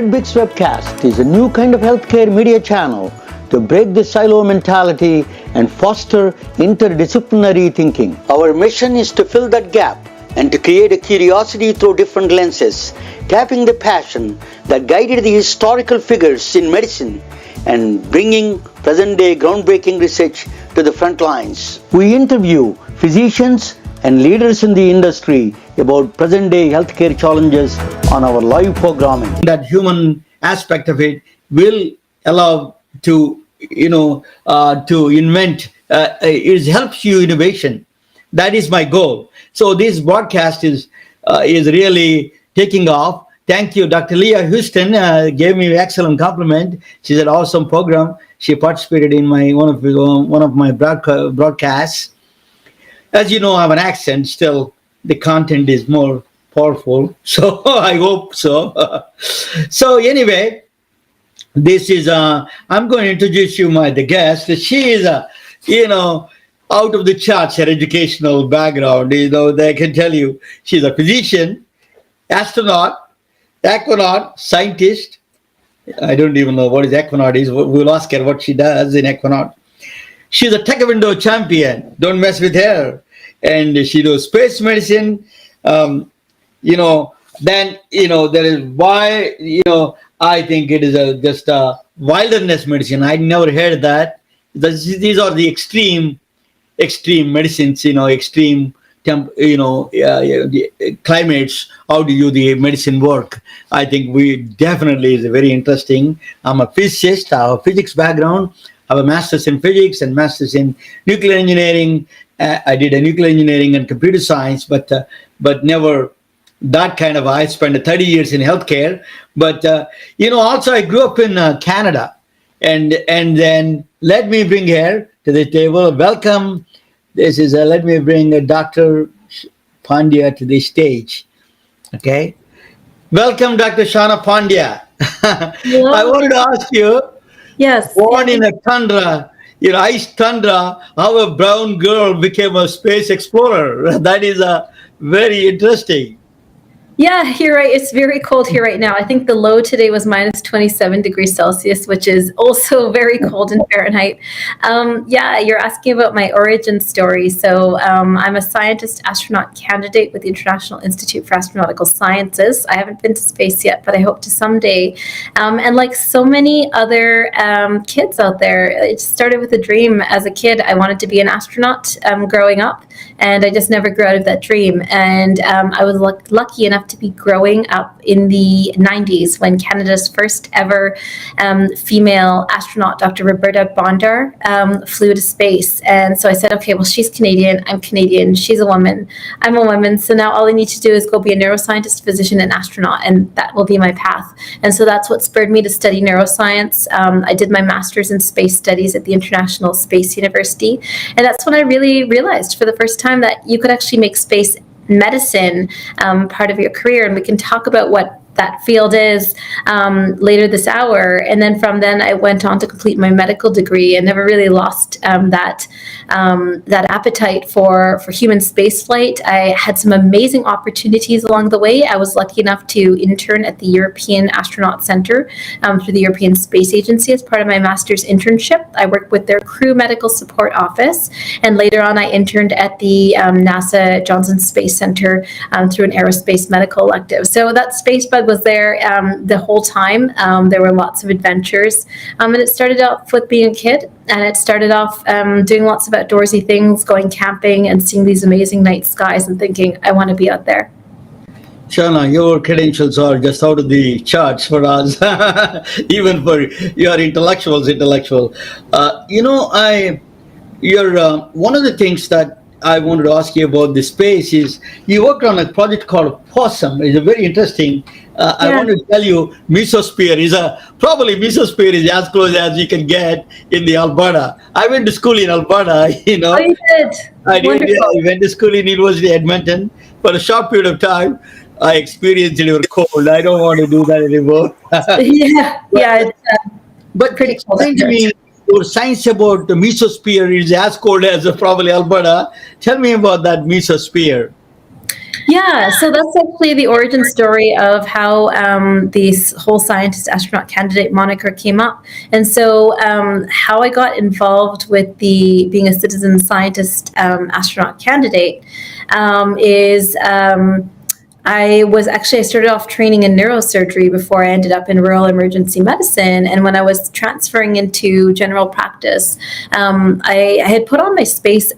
RedBix Webcast is a new kind of healthcare media channel to break the silo mentality and foster interdisciplinary thinking. Our mission is to fill that gap and to create a curiosity through different lenses, tapping the passion that guided the historical figures in medicine and bringing present-day groundbreaking research to the front lines. We interview physicians and leaders in the industry about present-day healthcare challenges on our live programming. That human aspect of it will allow to invent. It helps you innovation. That is my goal. So this broadcast is really taking off. Thank you, Dr. Leah Houston gave me an excellent compliment. She's an awesome program. She participated in one of my broadcasts. As you know, I have an accent. Still, the content is more powerful. So I hope so. So anyway, this is I'm going to introduce you the guest. She is out of the charts, her educational background. They can tell you she's a physician, astronaut, Aquanaut, scientist. I don't even know what Aquanaut is. We'll ask her what she does in Aquanaut. She's a taekwondo champion. Don't mess with her. And she does space medicine. Then there is why I think it is just a wilderness medicine. I never heard that. These are the extreme medicines. Extreme climates. How do the medicine work? I think we definitely is very interesting. I'm a physicist. I have a physics background. I have a master's in physics and master's in nuclear engineering. I did a nuclear engineering and computer science, but never that kind of. I spent 30 years in healthcare. But also I grew up in Canada, and then let me bring her to the table. Welcome. This is let me bring Dr. Pandya to the stage. Okay, welcome, Dr. Shawna Pandya. I wanted to ask you. Yes. Born in a tundra, ice tundra, how a brown girl became a space explorer. That is very interesting. Yeah, you're right. It's very cold here right now. I think the low today was minus 27 degrees Celsius, which is also very cold in Fahrenheit. You're asking about my origin story. So I'm a scientist astronaut candidate with the International Institute for Astronautical Sciences. I haven't been to space yet, but I hope to someday. And like so many other kids out there, it started with a dream. As a kid, I wanted to be an astronaut growing up, and I just never grew out of that dream. And I was lucky enough to be growing up in the 90s when Canada's first ever female astronaut, Dr. Roberta Bondar, flew to space. And so I said, okay, well, she's Canadian, I'm Canadian, she's a woman, I'm a woman. So now all I need to do is go be a neuroscientist, physician, and astronaut, and that will be my path. And so that's what spurred me to study neuroscience. I did my master's in space studies at the International Space University. And that's when I really realized for the first time that you could actually make space medicine part of your career, and we can talk about what that field is later this hour. And then from then I went on to complete my medical degree and never really lost that appetite for human spaceflight. I had some amazing opportunities along the way. I was lucky enough to intern at the European Astronaut Center through the European Space Agency as part of my master's internship. I worked with their crew medical support office, and later on I interned at the NASA Johnson Space Center through an aerospace medical elective. So that space bug was there the whole time. There were lots of adventures, and it started off with being a kid, and it started off doing lots of outdoorsy things, going camping and seeing these amazing night skies and thinking, I want to be out there. Shawna, your credentials are just out of the charts for us, even for your intellectual. You're one of the things that I wanted to ask you about the space is you worked on a project called Possum. It's a very interesting. I want to tell you, mesosphere is mesosphere is as close as you can get in the Alberta. I went to school in Alberta. Oh, you did. I did. Yeah, I went to school in University of Edmonton for a short period of time. I experienced it was cold. I don't want to do that anymore. But pretty cold. Your science about the mesosphere is as cold as probably Alberta. Tell me about that mesosphere. Yeah, so that's actually the origin story of how this whole scientist astronaut candidate moniker came up. And so, how I got involved with the being a citizen scientist astronaut candidate is. I started off training in neurosurgery before I ended up in rural emergency medicine. And when I was transferring into general practice, I had put on my space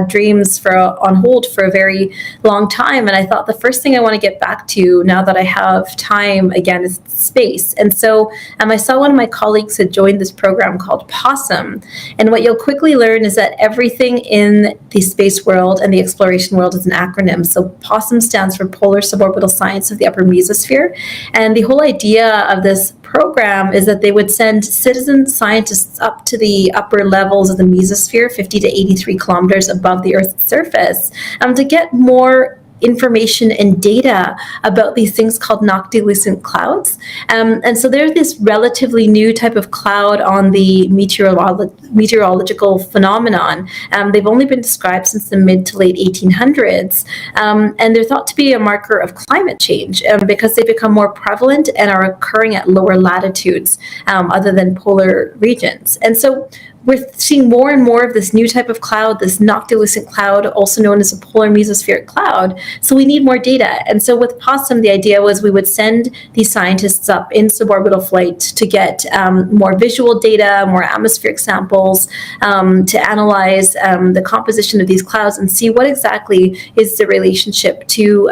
dreams on hold for a very long time. And I thought the first thing I want to get back to now that I have time again is space. And so I saw one of my colleagues had joined this program called POSSUM. And what you'll quickly learn is that everything in the space world and the exploration world is an acronym. So POSSUM stands for Polar Suborbital Science of the Upper Mesosphere. And the whole idea of this program is that they would send citizen scientists up to the upper levels of the mesosphere, 50 to 83 kilometers above the Earth's surface, to get more information and data about these things called noctilucent clouds. And so there's this relatively new type of cloud on the meteorological phenomenon. They've only been described since the mid to late 1800s. And they're thought to be a marker of climate change because they become more prevalent and are occurring at lower latitudes other than polar regions. And so we're seeing more and more of this new type of cloud, this noctilucent cloud, also known as a polar mesospheric cloud. So we need more data. And so with POSSUM, the idea was we would send these scientists up in suborbital flight to get more visual data, more atmospheric samples, to analyze the composition of these clouds and see what exactly is the relationship to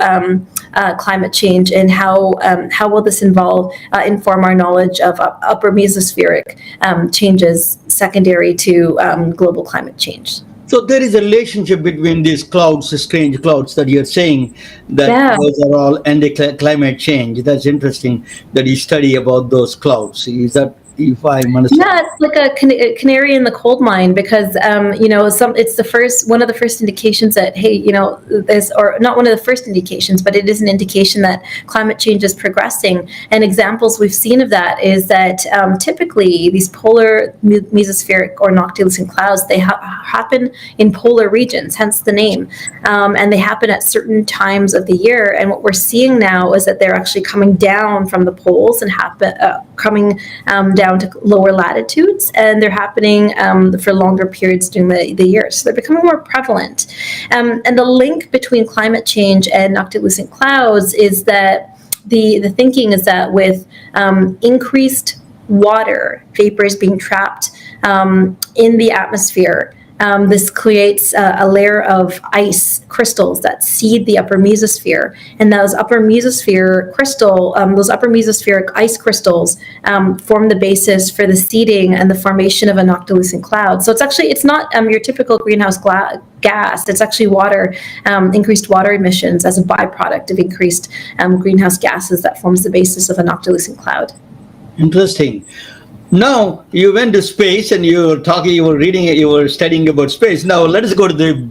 climate change and how will this inform our knowledge of upper mesospheric changes secondary to global climate change. So there is a relationship between these clouds, strange clouds that you're saying, that those are all climate change. That's interesting that you study about those clouds. Is that, if I'm understanding? Yeah, it's like a canary in the coal mine because it's one of the first indications that this, or not one of the first indications, but it is an indication that climate change is progressing. And examples we've seen of that is that typically these polar mesospheric or noctilucent clouds, they happen in polar regions, hence the name, and they happen at certain times of the year. And what we're seeing now is that they're actually coming down from the poles and coming down to lower latitudes, and they're happening for longer periods during the year. So they're becoming more prevalent. And the link between climate change and noctilucent clouds is that the thinking is that with increased water vapors being trapped in the atmosphere, this creates a layer of ice crystals that seed the upper mesosphere, and those upper mesospheric ice crystals form the basis for the seeding and the formation of a noctilucent cloud. So it's not your typical greenhouse gas. It's actually water, increased water emissions as a byproduct of increased greenhouse gases that forms the basis of a noctilucent cloud. Interesting. Now you went to space and you were studying about space. Now let us go to the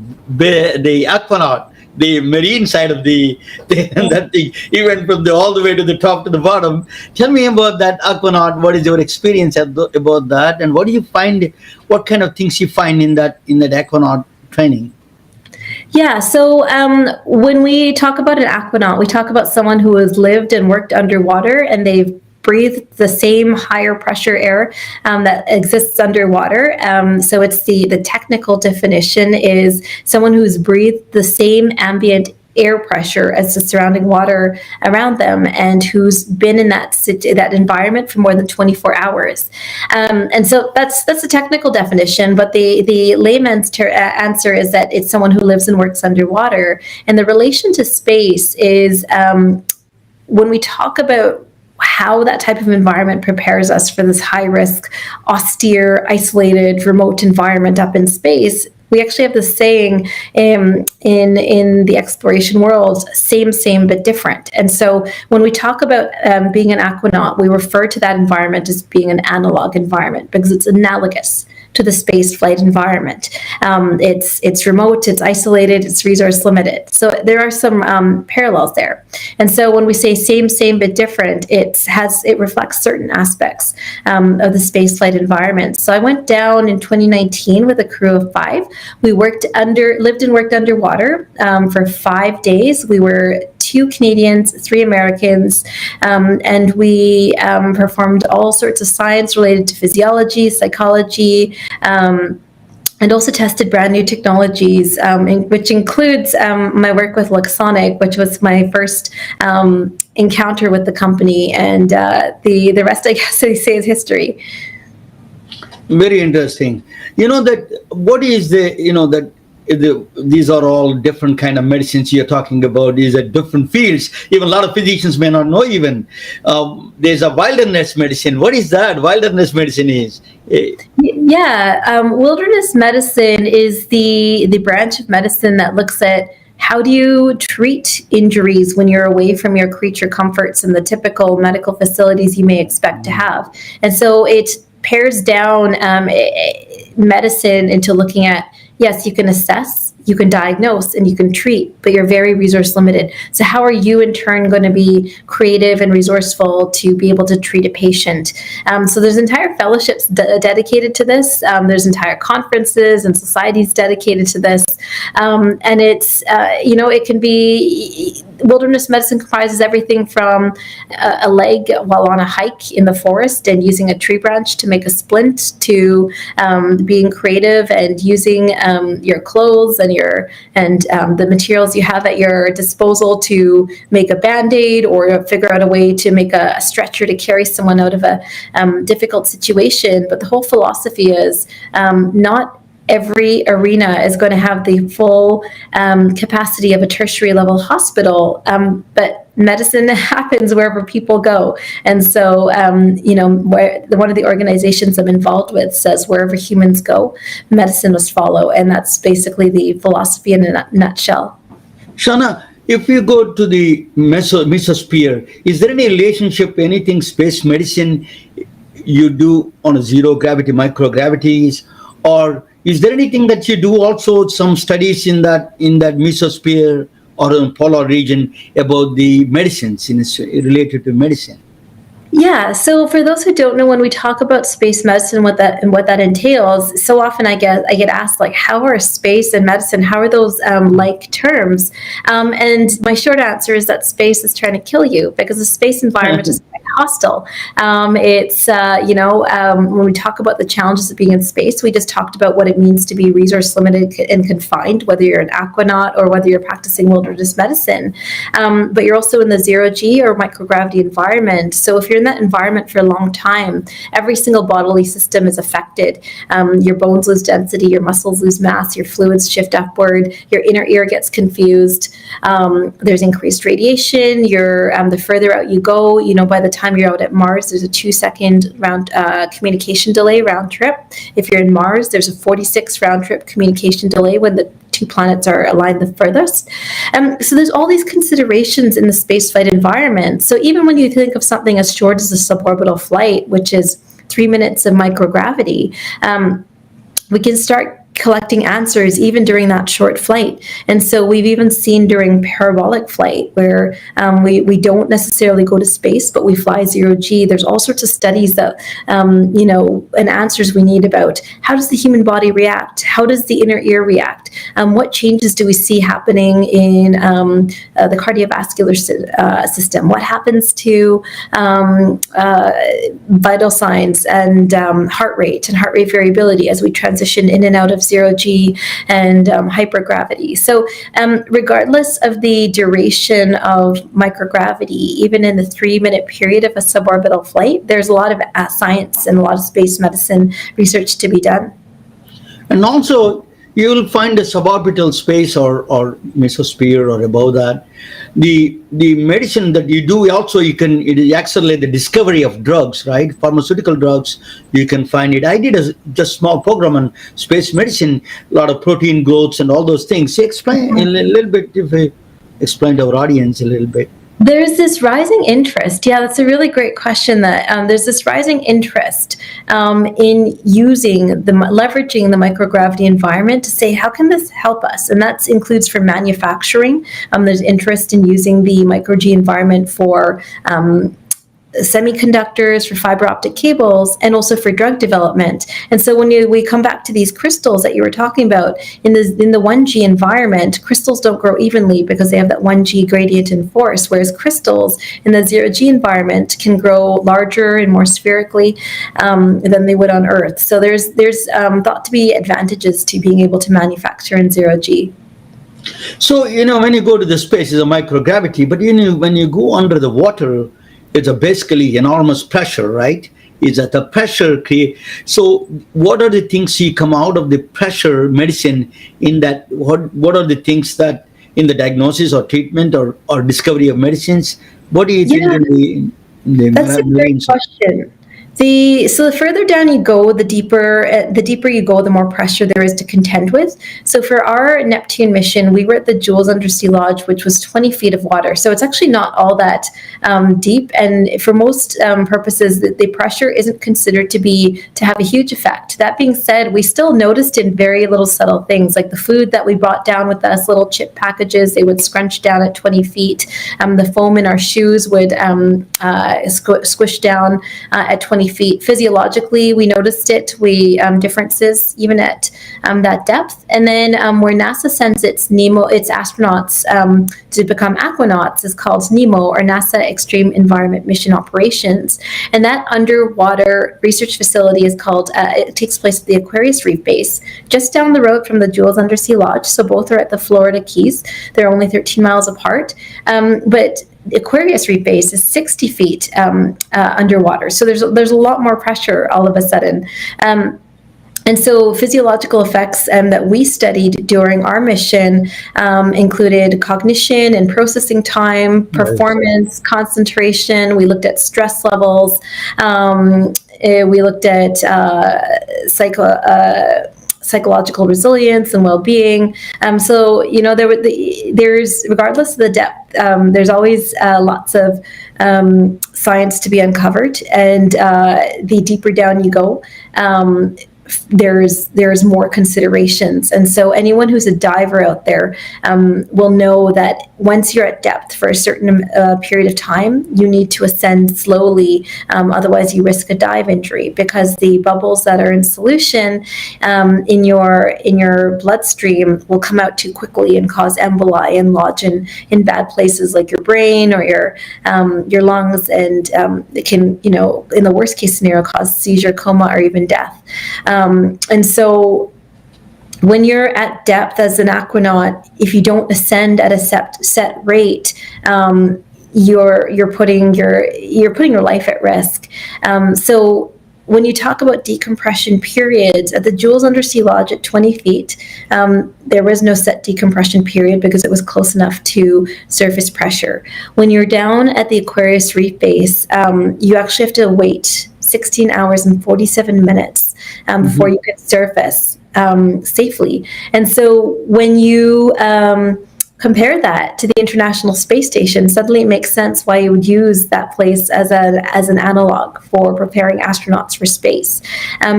Aquanaut, the marine side of that thing. You went from all the way to the top to the bottom. Tell me about that Aquanaut. What is your experience about that, and what do you find? What kind of things you find in that Aquanaut training? Yeah, so when we talk about an Aquanaut, we talk about someone who has lived and worked underwater, and they've breathe the same higher pressure air that exists underwater. So it's the technical definition is someone who's breathed the same ambient air pressure as the surrounding water around them and who's been in that environment for more than 24 hours. And so that's the technical definition, but the layman's answer is that it's someone who lives and works underwater. And the relation to space is when we talk about how that type of environment prepares us for this high-risk, austere, isolated, remote environment up in space. We actually have this saying in the exploration world, same, but different. And so when we talk about being an aquanaut, we refer to that environment as being an analog environment because it's analogous to the space flight environment. It's remote, it's isolated, it's resource limited. So there are some parallels there. And so when we say same but different, it reflects certain aspects of the space flight environment. So I went down in 2019 with a crew of 5. We lived and worked underwater for 5 days. We were 2 Canadians, 3 Americans, and we performed all sorts of science related to physiology, psychology, and also tested brand new technologies, which includes my work with Luxsonic, which was my first encounter with the company, and the rest, I guess, they say, is history. Very interesting. That what is these are all different kind of medicines you're talking about. These are different fields. Even a lot of physicians may not know even. There's a wilderness medicine. What is that? Wilderness medicine is? Yeah, wilderness medicine is the branch of medicine that looks at how do you treat injuries when you're away from your creature comforts and the typical medical facilities you may expect to have. And so it pares down medicine into looking at, yes, you can assess, you can diagnose, and you can treat, but you're very resource limited. So how are you in turn going to be creative and resourceful to be able to treat a patient? So there's entire fellowships dedicated to this. There's entire conferences and societies dedicated to this. And it's, it can be, wilderness medicine comprises everything from a leg while on a hike in the forest and using a tree branch to make a splint, to being creative and using your clothes and the materials you have at your disposal to make a Band-Aid, or figure out a way to make a stretcher to carry someone out of a difficult situation. But the whole philosophy is not every arena is going to have the full capacity of a tertiary level hospital, but medicine happens wherever people go. And so, one of the organizations I'm involved with says wherever humans go, medicine must follow. And that's basically the philosophy in a nutshell. Shawna, if you go to the mesosphere, is there any relationship, anything space medicine you do on a zero gravity, microgravities, or is there anything that you do also some studies in that mesosphere or in polar region about the medicines related to medicine? Yeah. So for those who don't know, when we talk about space medicine, what that entails, so often I get asked, like, how are space and medicine? How are those like terms? And my short answer is that space is trying to kill you, because the space environment is quite hostile. When we talk about the challenges of being in space, we just talked about what it means to be resource limited and confined, whether you're an aquanaut or whether you're practicing wilderness medicine. But you're also in the zero G or microgravity environment. So if you're in that environment for a long time, every single bodily system is affected. Your bones lose density, your muscles lose mass, your fluids shift upward, your inner ear gets confused. There's increased radiation. The further out you go, by the time you're out at Mars, there's a 2-second communication delay round trip. If you're in Mars, there's a 46 round trip communication delay when the 2 planets are aligned the furthest. So there's all these considerations in the spaceflight environment. So even when you think of something as short as a suborbital flight, which is 3 minutes of microgravity, we can start collecting answers even during that short flight. And so we've even seen during parabolic flight where we don't necessarily go to space, but we fly zero G. There's all sorts of studies that, and answers we need about how does the human body react? How does the inner ear react? What changes do we see happening in the cardiovascular system? What happens to vital signs and heart rate variability as we transition in and out of zero G and hypergravity? So regardless of the duration of microgravity, even in the 3-minute period of a suborbital flight, there's a lot of science and a lot of space medicine research to be done. And also, you will find a suborbital space or mesosphere or above that. The medicine that you do also, it accelerate the discovery of drugs, right? Pharmaceutical drugs, you can find it. I did a just small program on space medicine, a lot of protein growths and all those things. So explain a little bit, if I explain to our audience a little bit. There's this rising interest. Yeah, that's a really great question. That there's this rising interest in leveraging the microgravity environment to say how can this help us, and that includes for manufacturing. There's interest in using the micro-G environment for semiconductors, for fiber optic cables, and also for drug development. And so when we come back to these crystals that you were talking about, in the 1G environment, crystals don't grow evenly because they have that 1G gradient in force, whereas crystals in the 0G environment can grow larger and more spherically than they would on Earth. So there's thought to be advantages to being able to manufacture in 0G. So, when you go to the space, it's a microgravity, but when you go under the water, it's a basically enormous pressure, right? Is that the pressure so what are the things you come out of the pressure medicine in that? What are the things that in the diagnosis or treatment or discovery of medicines? What do you think in the That's a great question. So the further down you go, the deeper you go, the more pressure there is to contend with. So for our Neptune mission, we were at the Jules Undersea Lodge, which was 20 feet of water. So it's actually not all that deep. And for most purposes, the pressure isn't considered to have a huge effect. That being said, we still noticed in very little subtle things, like the food that we brought down with us, little chip packages, they would scrunch down at 20 feet. The foam in our shoes would squish down at 20 feet. Physiologically, we noticed differences even at that depth. And then where NASA sends its astronauts to become aquanauts is called NEMO, or NASA Extreme Environment Mission Operations. And that underwater research facility is called, it takes place at the Aquarius Reef Base, just down the road from the Jules Undersea Lodge. So both are at the Florida Keys. They're only 13 miles apart. But Aquarius Reef Base is 60 feet underwater. So there's a lot more pressure all of a sudden. And so physiological effects that we studied during our mission included cognition and processing time, performance, concentration. We looked at stress levels. We looked at psychological resilience and well-being. So there's regardless of the depth, there's always lots of science to be uncovered, and the deeper down you go, there's more considerations. And so anyone who's a diver out there will know that once you're at depth for a certain period of time, you need to ascend slowly. Otherwise, you risk a dive injury, because the bubbles that are in solution in your bloodstream will come out too quickly and cause emboli and lodge in bad places like your brain or your lungs, and it can, in the worst case scenario, cause seizure, coma, or even death. And so when you're at depth as an aquanaut, if you don't ascend at a set rate, you're putting your life at risk. So when you talk about decompression periods, at the Jules Undersea Lodge at 20 feet, there was no set decompression period because it was close enough to surface pressure. When you're down at the Aquarius Reef Base, you actually have to wait 16 hours and 47 minutes before you can surface safely. And so when you compare that to the International Space Station, suddenly it makes sense why you would use that place as an analog for preparing astronauts for space.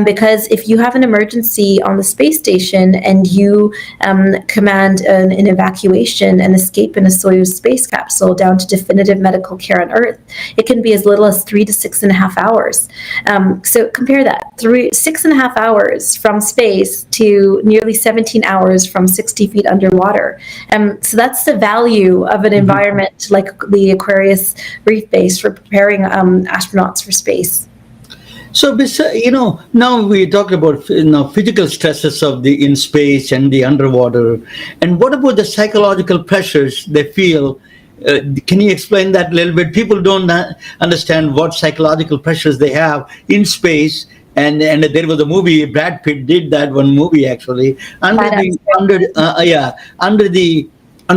Because if you have an emergency on the space station and you command an evacuation and escape in a Soyuz space capsule down to definitive medical care on Earth, it can be as little as 3 to 6.5 hours. So compare that, 6.5 hours from space to nearly 17 hours from 60 feet underwater. So that's the value of an environment like the Aquarius Reef Base for preparing astronauts for space. So, now we talked about physical stresses of in space and the underwater, and what about the psychological pressures they feel? Can you explain that a little bit? People don't understand what psychological pressures they have in space. And there was a movie, Brad Pitt did that one movie actually, under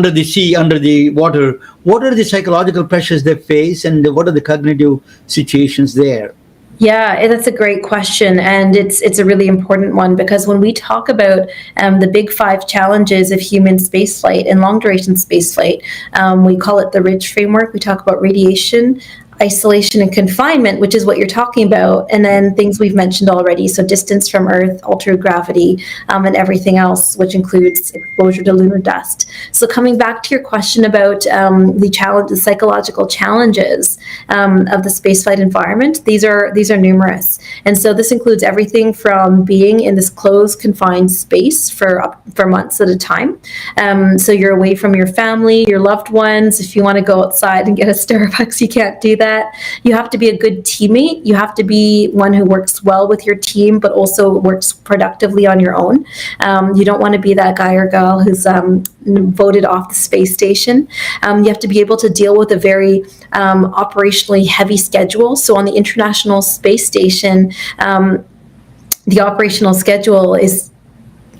the sea, under the water. What are the psychological pressures they face, and what are the cognitive situations there? Yeah, that's a great question, and it's a really important one, because when we talk about the big five challenges of human spaceflight and long duration spaceflight, we call it the RIDGE framework. We talk about radiation, isolation, and confinement, which is what you're talking about, and then things we've mentioned already, so distance from Earth, altered gravity, and everything else, which includes exposure to lunar dust. So coming back to your question about the psychological challenges of the spaceflight environment, these are numerous, and so this includes everything from being in this closed, confined space for months at a time. So you're away from your family, your loved ones. If you want to go outside and get a Starbucks, you can't do that. You have to be a good teammate. You have to be one who works well with your team, but also works productively on your own. You don't want to be that guy or girl who's voted off the space station. You have to be able to deal with a very operationally heavy schedule. So on the International Space Station, the operational schedule is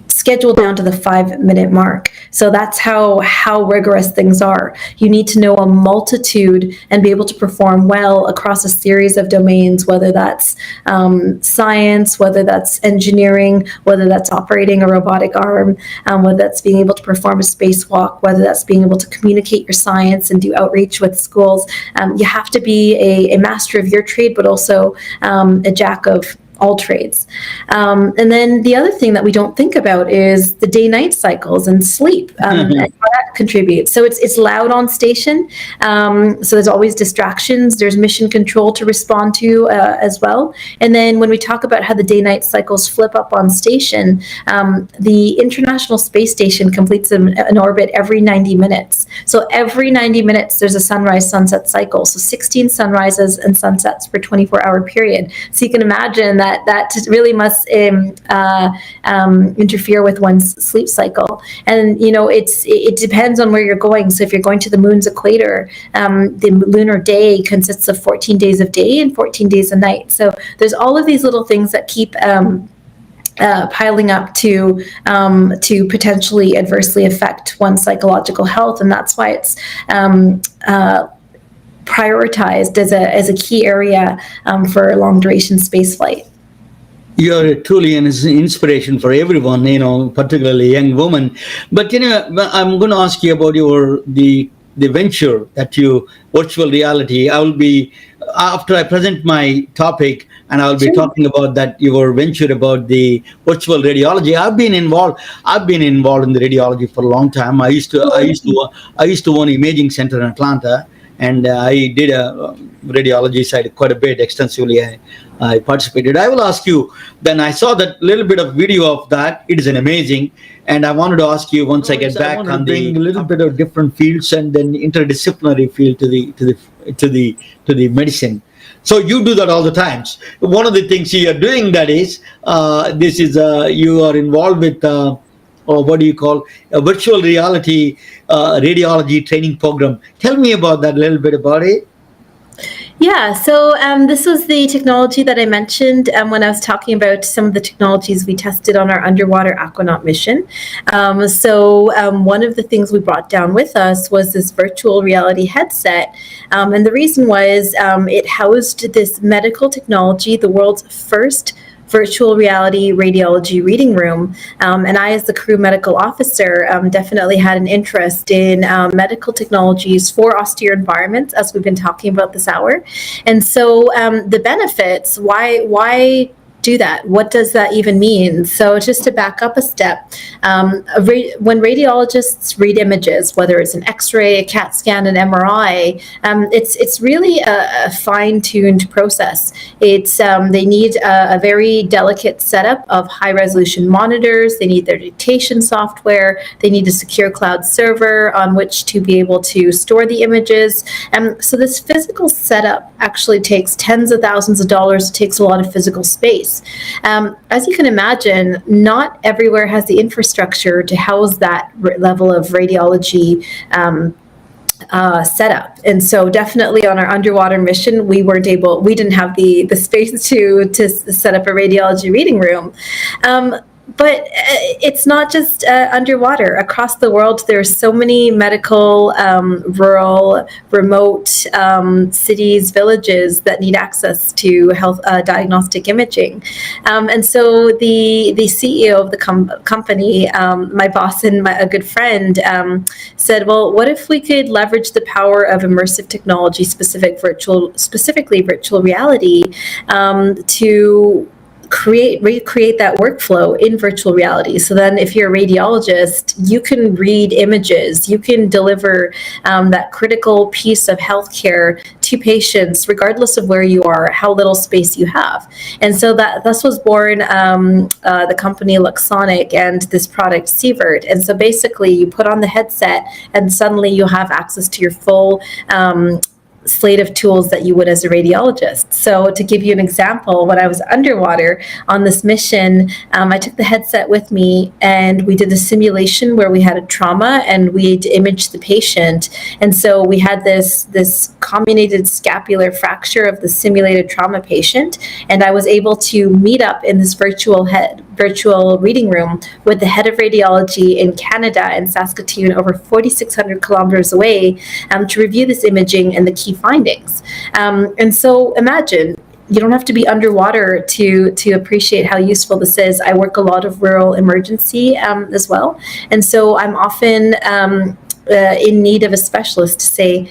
scheduled down to the 5-minute mark. So that's how rigorous things are. You need to know a multitude and be able to perform well across a series of domains, whether that's science, whether that's engineering, whether that's operating a robotic arm, whether that's being able to perform a spacewalk, whether that's being able to communicate your science and do outreach with schools. You have to be a master of your trade, but also a jack of all trades. And then the other thing that we don't think about is the day-night cycles and sleep, and how that contributes. So it's loud on station. So there's always distractions. There's mission control to respond to as well. And then when we talk about how the day-night cycles flip up on station, the International Space Station completes an orbit every 90 minutes. So every 90 minutes, there's a sunrise-sunset cycle. So 16 sunrises and sunsets per 24-hour period. So you can imagine that really must interfere with one's sleep cycle. And it depends on where you're going. So if you're going to the moon's equator, the lunar day consists of 14 days of day and 14 days of night. So there's all of these little things that keep piling up to potentially adversely affect one's psychological health, and that's why it's prioritized as a key area for long duration spaceflight. You're truly an inspiration for everyone, particularly young women. But I'm going to ask you about the venture that virtual reality. I will be, after I present my topic, and I'll be talking about that your venture about the virtual radiology. I've been involved in the radiology for a long time. I used to own an imaging center in Atlanta, and I did a radiology side quite a bit extensively. I participated. I will ask you, then I saw that little bit of video of that. It is an amazing. And I wanted to ask you once I get back on the little bit of different fields and then interdisciplinary field to the medicine. So you do that all the times. One of the things you are doing that is, you are involved with, or what do you call, a virtual reality radiology training program. Tell me about that, a little bit about it. Yeah, so this was the technology that I mentioned when I was talking about some of the technologies we tested on our underwater Aquanaut mission. One of the things we brought down with us was this virtual reality headset. And the reason was it housed this medical technology, the world's first virtual reality radiology reading room. And I, as the crew medical officer, definitely had an interest in medical technologies for austere environments, as we've been talking about this hour. And so the benefits, why do that? What does that even mean? So just to back up a step, when radiologists read images, whether it's an X-ray, a CAT scan, an MRI, it's really a fine-tuned process. They need a very delicate setup of high-resolution monitors. They need their dictation software. They need a secure cloud server on which to be able to store the images. So this physical setup actually takes tens of thousands of dollars. It takes a lot of physical space. As you can imagine, not everywhere has the infrastructure to house that level of radiology setup. And so definitely on our underwater mission, we didn't have the space to set up a radiology reading room. But it's not just underwater. Across the world, there are so many medical, rural, remote cities, villages that need access to health diagnostic imaging. And so the CEO of the company, my boss and a good friend, said, "Well, what if we could leverage the power of immersive technology, specifically virtual reality, to recreate that workflow in virtual reality. So then if you're a radiologist, you can read images, you can deliver that critical piece of healthcare to patients, regardless of where you are, how little space you have." And so thus was born the company Luxsonic and this product Sievert. And so basically you put on the headset and suddenly you have access to your full slate of tools that you would as a radiologist. So to give you an example, when I was underwater on this mission, I took the headset with me and we did a simulation where we had a trauma and we'd imaged the patient. And so we had this comminuted scapular fracture of the simulated trauma patient. And I was able to meet up in this virtual reading room with the head of radiology in Canada and Saskatoon, over 4,600 kilometers away, to review this imaging and the key findings. And so imagine, you don't have to be underwater to appreciate how useful this is. I work a lot of rural emergency as well. And so I'm often in need of a specialist to say,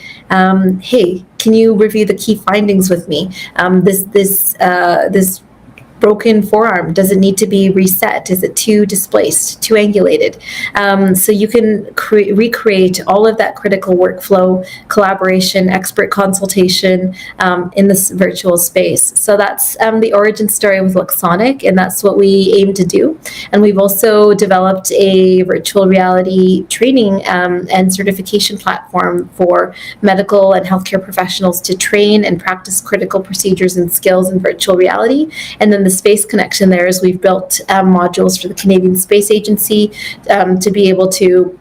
hey, can you review the key findings with me? This broken forearm, does it need to be reset? Is it too displaced, too angulated? So you can recreate all of that critical workflow, collaboration, expert consultation in this virtual space. So that's the origin story with Luxsonic, and that's what we aim to do. And we've also developed a virtual reality training and certification platform for medical and healthcare professionals to train and practice critical procedures and skills in virtual reality. And then the space connection there is we've built modules for the Canadian Space Agency to be able to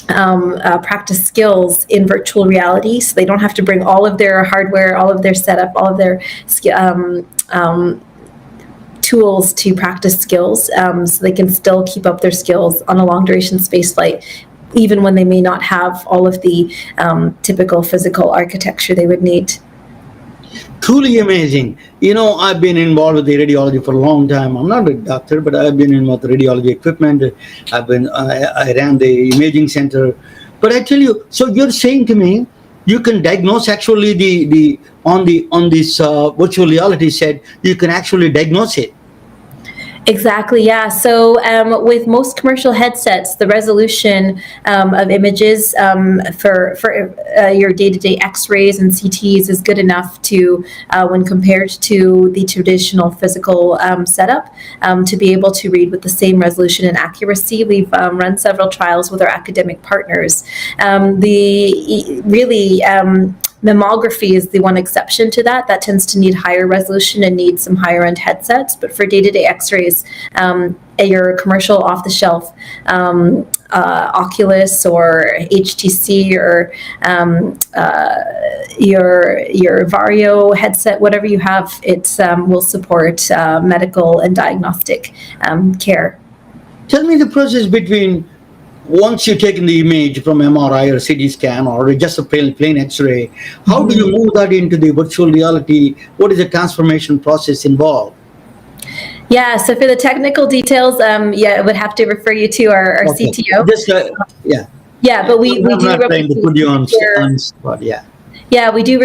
practice skills in virtual reality, so they don't have to bring all of their hardware, all of their setup, all of their tools to practice skills, so they can still keep up their skills on a long duration space flight, even when they may not have all of the typical physical architecture they would need. Truly amazing. I've been involved with the radiology for a long time. I'm not a doctor, but I've been in with radiology equipment. I ran the imaging center. But I tell you, so you're saying to me, you can diagnose actually on this virtual reality set, you can actually diagnose it. Exactly, yeah. So with most commercial headsets, the resolution of images for your day-to-day X-rays and CTs is good enough to, when compared to the traditional physical setup, to be able to read with the same resolution and accuracy. We've run several trials with our academic partners. Mammography is the one exception to that. That tends to need higher resolution and need some higher end headsets. But for day-to-day X-rays, your commercial off-the-shelf Oculus or HTC or your Vario headset, whatever you have, it will support medical and diagnostic care. Tell me the process between once you've taken the image from MRI or CT scan or just a plain X-ray, how do you move that into the virtual reality? What is the transformation process involved? Yeah, so for the technical details, I would have to refer you to our CTO. Yeah, but we do replicate to put you on spot. Yeah, we do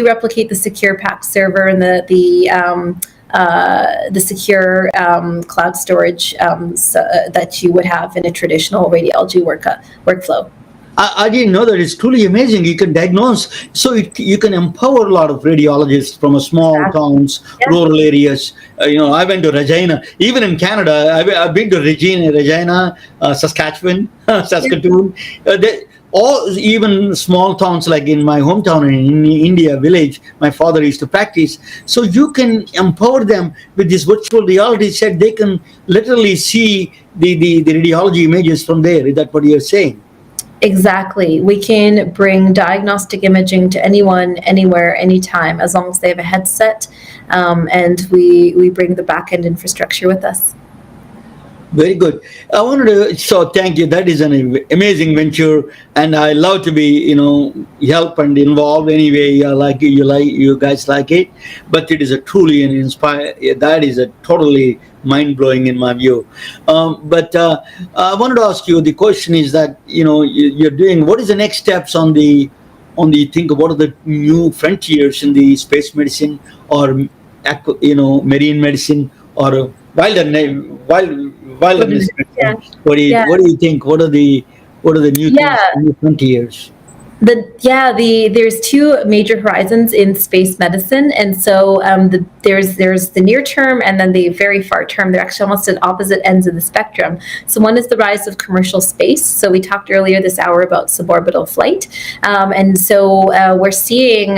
replicate the secure PAC server and the secure cloud storage that you would have in a traditional radiology workflow. I didn't know that. It's truly amazing. You can diagnose, so you can empower a lot of radiologists from small towns, rural areas. I went to Regina, even in Canada. I've been to Regina, Saskatchewan, Saskatoon. Even small towns like in my hometown in India village, my father used to practice. So you can empower them with this virtual reality set. They can literally see the radiology images from there. Is that what you're saying? Exactly. We can bring diagnostic imaging to anyone, anywhere, anytime, as long as they have a headset, and we bring the back-end infrastructure with us. Very good. I wanted to, so thank you. That is an amazing venture, and I love to be, help and involved anyway. You guys like it, but it is a truly an inspire. That is a totally mind blowing in my view. But I wanted to ask you. The question is that you're doing. What is the next steps on the think? What are the new frontiers in the space medicine or marine medicine or wilderness Yeah, medicine? yeah. What do you think? What are the new things, Yeah, new frontiers? there's two major horizons in space medicine, and so there's the near term and then the very far term. They're actually almost at opposite ends of the spectrum. So one is the rise of commercial space. So we talked earlier this hour about suborbital flight, and so we're seeing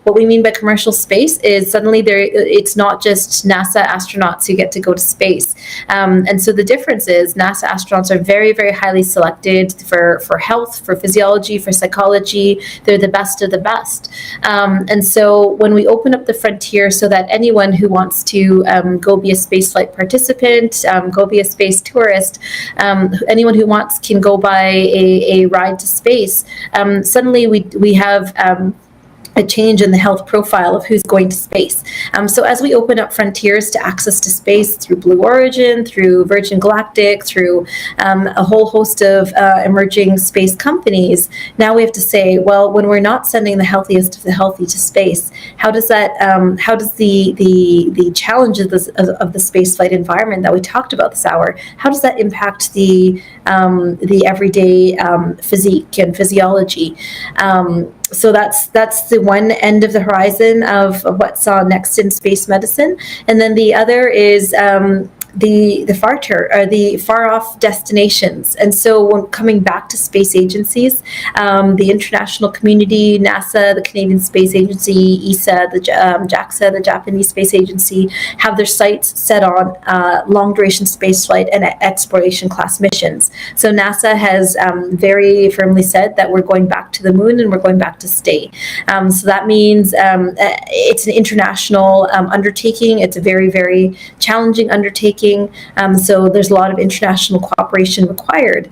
what we mean by commercial space is suddenly it's not just NASA astronauts who get to go to space, and so the difference is NASA astronauts are very, very highly selected for health, for physiology, for psychology. They're the best of the best. And so when we open up the frontier so that anyone who wants to go be a spaceflight participant, go be a space tourist, anyone who wants can go buy a ride to space, suddenly we have a change in the health profile of who's going to space. So as we open up frontiers to access to space through Blue Origin, through Virgin Galactic, through a whole host of emerging space companies, now we have to say, well, when we're not sending the healthiest of the healthy to space, how does that? How does the challenges of the spaceflight environment that we talked about this hour? How does that impact the everyday physique and physiology? So that's the one end of the horizon of what's next in space medicine, and then the other is the far off destinations. And so when coming back to space agencies, the international community, NASA, the Canadian Space Agency, ESA, the JAXA, the Japanese Space Agency, have their sights set on long duration spaceflight and exploration class missions. So NASA has very firmly said that we're going back to the moon and we're going back to stay. So that means it's an international undertaking. It's a very, very challenging undertaking. So there's a lot of international cooperation required.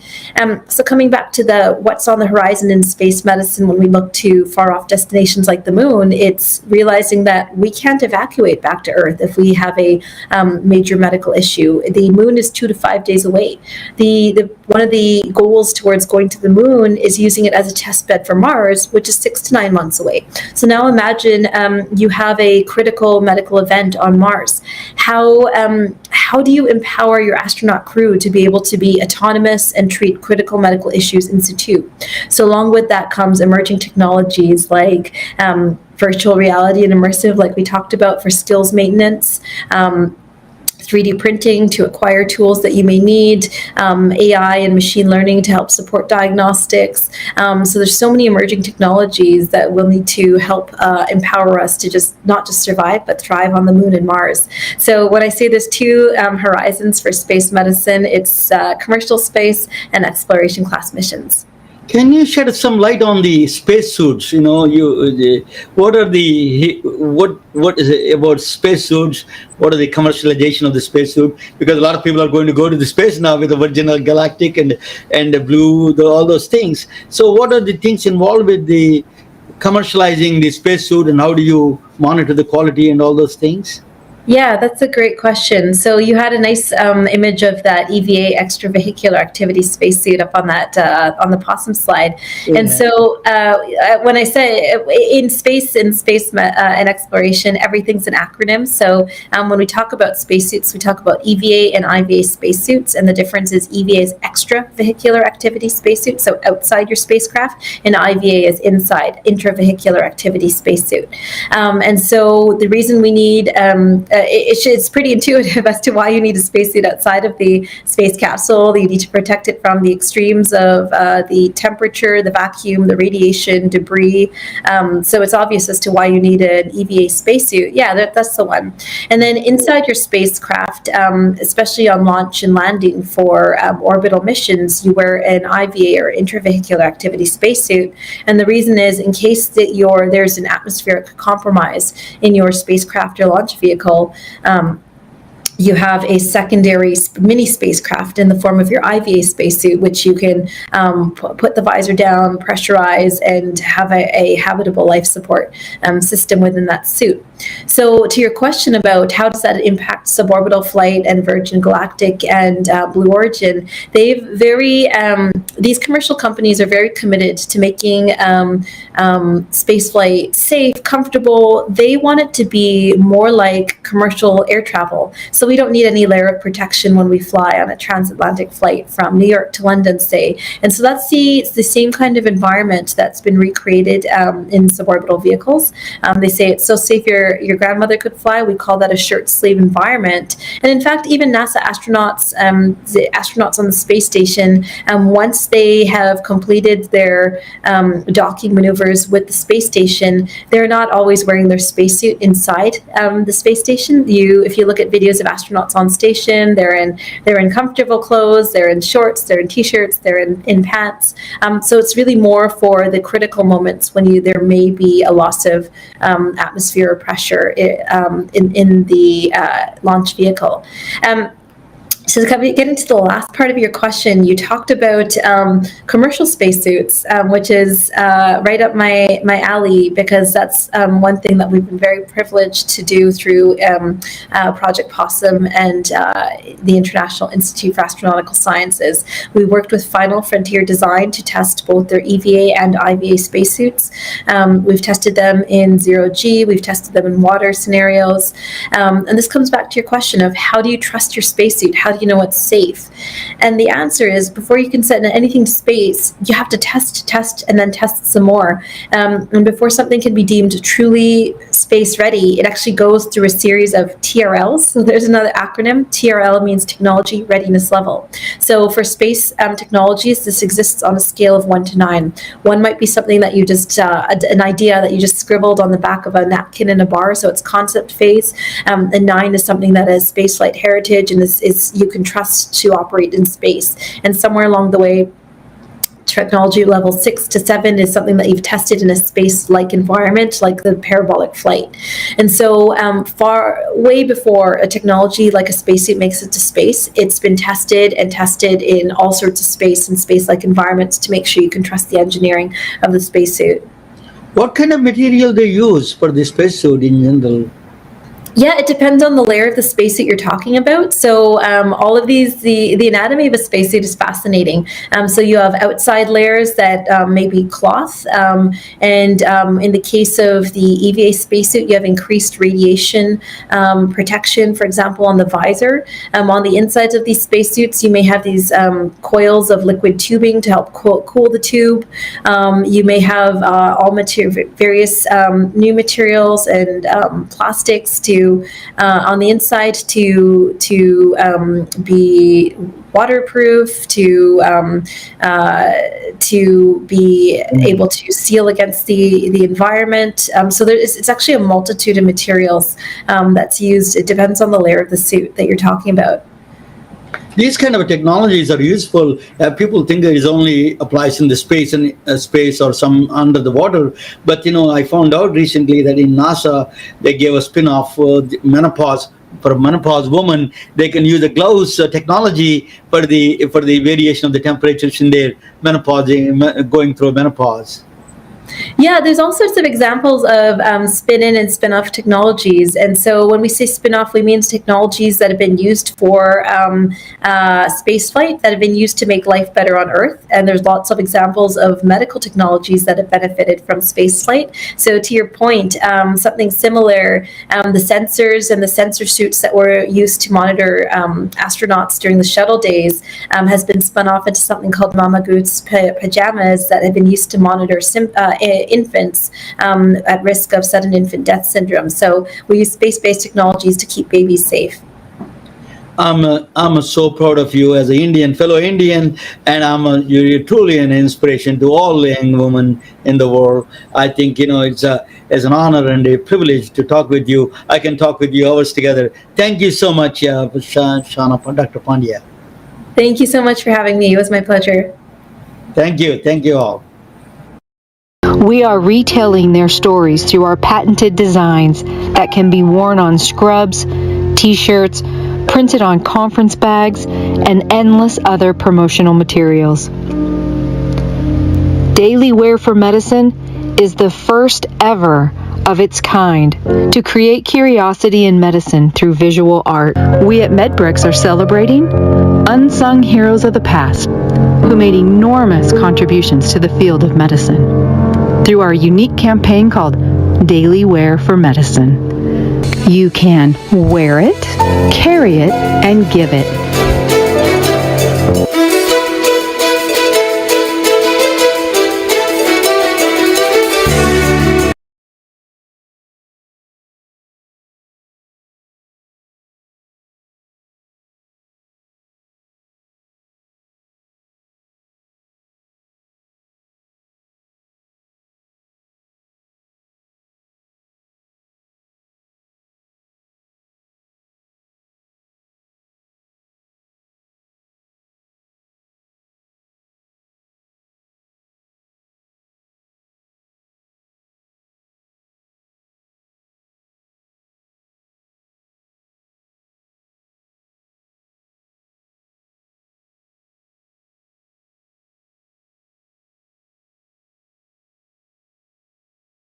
So coming back to what's on the horizon in space medicine, when we look to far off destinations like the moon, it's realizing that we can't evacuate back to Earth if we have a major medical issue. The moon is 2 to 5 days away. One of the goals towards going to the moon is using it as a test bed for Mars, which is 6 to 9 months away. So now imagine you have a critical medical event on Mars. How do you empower your astronaut crew to be able to be autonomous and treat critical medical issues in situ? So along with that comes emerging technologies like virtual reality and immersive, like we talked about, for skills maintenance, 3D printing to acquire tools that you may need, AI and machine learning to help support diagnostics. So there's so many emerging technologies that will need to help empower us to not just survive, but thrive on the moon and Mars. So when I say there's two horizons for space medicine, it's commercial space and exploration class missions. Can you shed some light on the spacesuits? What is it about spacesuits? What are the commercialization of the spacesuit? Because a lot of people are going to go to the space now with the Virgin Galactic and the Blue, all those things. So what are the things involved with the commercializing the spacesuit, and how do you monitor the quality and all those things? Yeah, that's a great question. So you had a nice image of that EVA extravehicular activity spacesuit up on that on the possum slide. Yeah. And so when I say in space and exploration, everything's an acronym. So when we talk about spacesuits, we talk about EVA and IVA spacesuits, and the difference is EVA is extravehicular activity spacesuit, so outside your spacecraft, and IVA is inside, intravehicular activity spacesuit. And so the reason we need it's pretty intuitive as to why you need a spacesuit outside of the space capsule. You need to protect it from the extremes of the temperature, the vacuum, the radiation, debris. So it's obvious as to why you need an EVA spacesuit. Yeah, that's the one. And then inside your spacecraft, especially on launch and landing for orbital missions, you wear an IVA or intravehicular activity spacesuit. And the reason is in case that there's an atmospheric compromise in your spacecraft or launch vehicle, you have a secondary mini spacecraft in the form of your IVA spacesuit, which you can put the visor down, pressurize, and have a habitable life support system within that suit. So to your question about how does that impact suborbital flight and Virgin Galactic and Blue Origin, these commercial companies are very committed to making spaceflight safe, comfortable. They want it to be more like commercial air travel. So we don't need any layer of protection when we fly on a transatlantic flight from New York to London, say. And so that's the same kind of environment that's been recreated in suborbital vehicles. They say it's so safe your grandmother could fly. We call that a shirt sleeve environment. And in fact, even NASA astronauts, the astronauts on the space station, once they have completed their docking maneuvers with the space station, they're not always wearing their spacesuit inside the space station. If you look at videos of astronauts on station, they're in comfortable clothes, they're in shorts, they're in t-shirts, they're in pants. So it's really more for the critical moments when there may be a loss of atmosphere or pressure in the launch vehicle. So to get into the last part of your question, you talked about commercial spacesuits, which is right up my alley, because that's one thing that we've been very privileged to do through Project Possum and the International Institute for Astronautical Sciences. We worked with Final Frontier Design to test both their EVA and IVA spacesuits. We've tested them in zero-G, we've tested them in water scenarios. And this comes back to your question of how do you trust your spacesuit? How do you know it's safe? And the answer is, before you can send anything to space, you have to test, and then test some more. And before something can be deemed truly space ready, it actually goes through a series of TRLs. So there's another acronym. TRL means Technology Readiness Level. So for space technologies, this exists on a scale of 1 to 9. 1 might be something that you just, an idea that you just scribbled on the back of a napkin in a bar, so it's concept phase. And 9 is something that has spaceflight heritage and is you can trust to operate in space. And somewhere along the way, technology level 6 to 7 is something that you've tested in a space-like environment, like the parabolic flight. And so way before a technology like a spacesuit makes it to space, it's been tested in all sorts of space and space-like environments to make sure you can trust the engineering of the spacesuit. What kind of material they use for the spacesuit in general? Yeah, it depends on the layer of the spacesuit you're talking about. So all of these, the anatomy of a spacesuit is fascinating. So you have outside layers that may be cloth. And in the case of the EVA spacesuit, you have increased radiation protection, for example, on the visor. On the insides of these spacesuits, you may have these coils of liquid tubing to help cool the tube. You may have various new materials and plastics on the inside to be waterproof, to be able to seal against the environment. So it's actually a multitude of materials that's used. It depends on the layer of the suit that you're talking about. These kind of technologies are useful. People think that it only applies in the space or some under the water. But I found out recently that in NASA they gave a spin-off for menopause. For a menopause woman, they can use the gloves technology for the variation of the temperatures in their menopause, going through menopause. Yeah, there's all sorts of examples of spin-in and spin-off technologies. And so when we say spin-off, we mean technologies that have been used for spaceflight, that have been used to make life better on Earth. And there's lots of examples of medical technologies that have benefited from spaceflight. So to your point, something similar, the sensors and the sensor suits that were used to monitor astronauts during the shuttle days has been spun off into something called Mama Goose pajamas that have been used to monitor infants at risk of sudden infant death syndrome. So we use space-based technologies to keep babies safe. I'm so proud of you as an fellow Indian, and you're truly an inspiration to all young women in the world. I think it's an honor and a privilege to talk with you. I can talk with you hours together. Thank you so much, Shawna, Dr. Pandya. Thank you so much for having me. It was my pleasure. Thank you all. We are retelling their stories through our patented designs that can be worn on scrubs, t-shirts, printed on conference bags, and endless other promotional materials. Daily Wear for Medicine is the first ever of its kind to create curiosity in medicine through visual art. We at MedBricks are celebrating unsung heroes of the past who made enormous contributions to the field of medicine through our unique campaign called Daily Wear for Medicine. You can wear it, carry it, and give it.